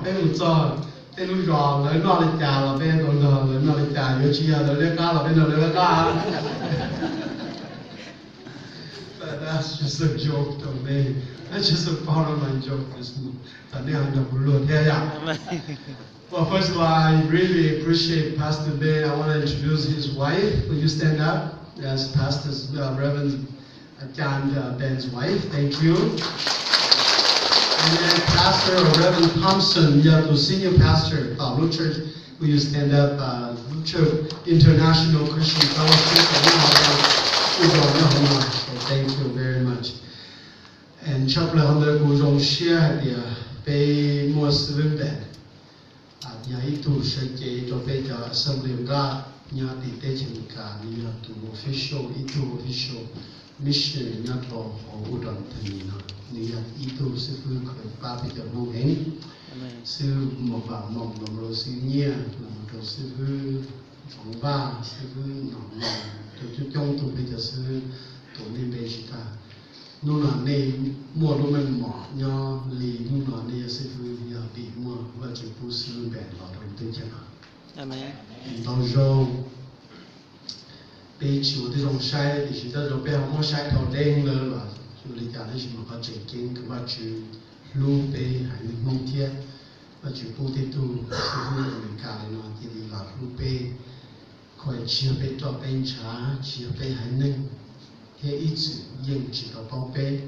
bé một giờ bé lúc rõ lấy nó lên trà là bé còn giờ lấy nó lên trà nhớ chia rồi lấy cá là bé lấy cá. But that's just a joke to me. That's just a part of my joke. Well, first of all, I really appreciate Pastor Ben. I want to introduce his wife. Will you stand up? Yes, Pastor Reverend John Ben's wife. Thank you. And then Pastor Reverend Thompson, the senior pastor of Luke Church. Will you stand up? Luke Church International Christian Fellowship. Thank you very much. And chapter 100 Guzong share the Bay Muslim bed. Nhà itu saja coba jauh sebelum ka nhà di tejen ka nhà tu official mission nhà tu udon termina nhà itu sebelum ke papi ke mungkin sebelum mau nomor sebelumnya nomor sebelum jomba sebelum nomor tu jom tu beja sebelum tu ni beja nuna ne mua đồ mình mỏ nho lì nuna ne sẽ vui giờ bị mua và chỉ phụ sư bèn vào đồng tiền chân Amen. Tao rồi bây chiều thì trong sai thì chỉ ta rồi bây không có sai thầu đen nữa là chú lý giải thì mà có chuyện kinh cái và chú lưu bây hay mình mong thiệt và chú phụ thì tu sư vui mình cả nó thì là lưu bây khỏi chiều bây cho bên trả chiều bây hay nên thế ít sự nhưng chỉ có bao bê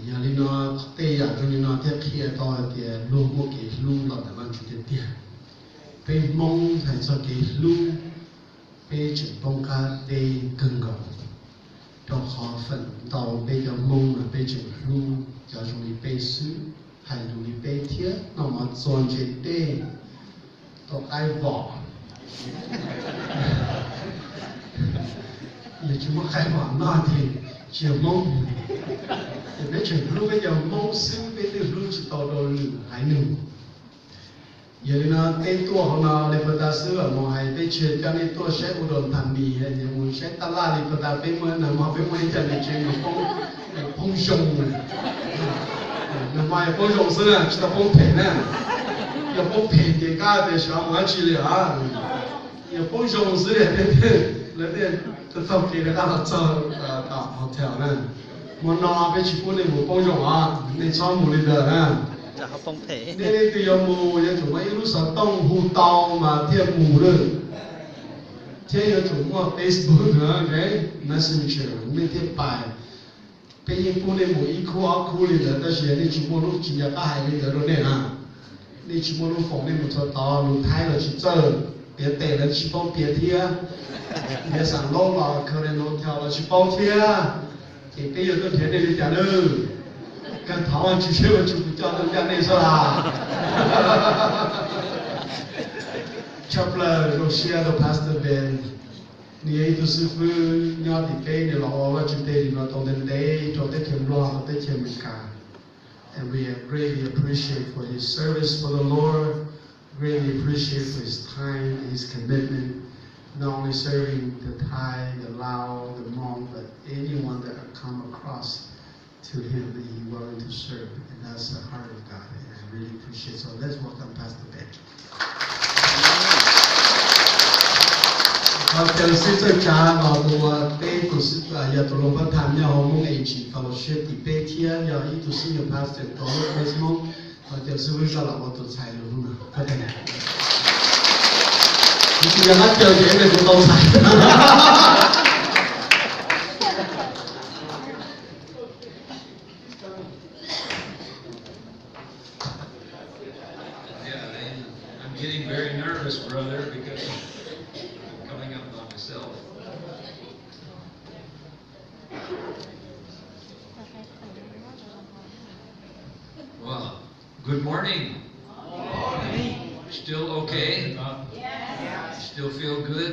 nhà linh nó tây giả cho linh nó thế kia to thì luôn một cái luôn là để làm chuyện tiền bê mong thành cho cái luôn bê chỉ bông cá bê cần gạo cho khó phần tàu bê cho mong là bê chỉ luôn cho chúng đi bê sứ hay chúng đi bê thiết nó mà dọn chuyện tê to ai vỏ giờ chúng ta khai mở nó thì chiều mong thì bây giờ lúc bây giờ mong xin bây giờ lúc chỉ tàu đồ lử hải nụ giờ nó tên tua họ nó lấy phần ta xưa mà hay bây giờ cho nên tua sẽ u đồn thằng bì hay là muốn sẽ ta la lấy phần ta bây giờ là mà bây giờ cho nên chuyện nó không sông là mà không sông xưa chỉ là không thể nè giờ không thể thì cả để sao mà chỉ là giờ không sông xưa để tôi không kể là đang chờ tạo hotel này, mà nó bây chỉ có nên một bao nhiêu à, nên cho một lít nữa nè. Dạ không thể. Nên từ giờ mù giờ chúng mấy lúc sáng đông hù tàu mà thêm mù rồi. Thế giờ chúng mua Facebook nữa cái Messenger nên thêm bài. Bây giờ có nên một ít khu lít nữa,但是nên chỉ mua lúc chỉ là cả hai lít nữa rồi nè à. Nên chỉ mua lúc phòng nên một số tàu lúc thái là chỉ chờ,别带了去包别贴。别上楼了，可能楼跳了去包贴，这边有个天的就讲喽，跟台湾去学就不叫人家那说啦。Chapter Rosia do Pastor Ben, ni itu sư nhau thì cái này là họ chỉ để nó trong đến đây cho tới kiểm loa tới kiểm cả. And we greatly appreciate for his service for the Lord, greatly appreciate for his time, his commitment. Not only serving the Thai, the Lao, the Hmong, but anyone that come across to him that he willing to serve, and that's the heart of God, and I really appreciate it. So let's welcome Pastor Ben. Từ sư cho cha vào mùa tây của sư giờ tụi lông phát tham nhau mong ngày chỉ fellowship thì bê thia giờ ít tụi sư nhiều pastor có lúc mong và từ sư với sao là một tụi sai luôn mà có thể này. Bây giờ nó chơi chuyện này cũng đâu sai. I'm getting very nervous, brother, because I'm coming up by myself. Well, good morning. Still okay? Still feel good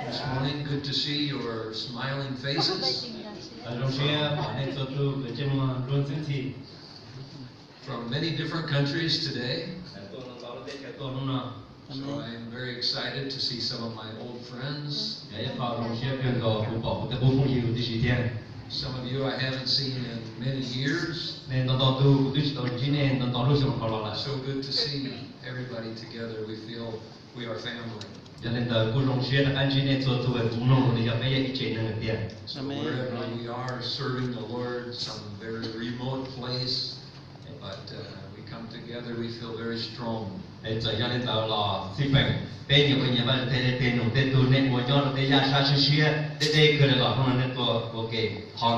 this morning? Good to see your smiling faces. From many different countries today. So I'm very excited to see some of my old friends. Some of you I haven't seen in many years. Nên tôi tu tôi tôi chỉ nên tôi lúc xong họ là So good to see everybody together. We feel we are family. cho nên tôi cũng rong xuyên là anh chỉ nên做做cũng nông thì giờ bây giờ cái chuyện này tiền. So wherever we are serving the Lord, some very remote place, but we come together, we feel very strong. Để cho nên tôi là xí bệnh bên nhiều cái nhà bạn thế tiền nông thế tu nên ngồi cho nó để ra xa xí xí để cái là không là nên tôi ok họ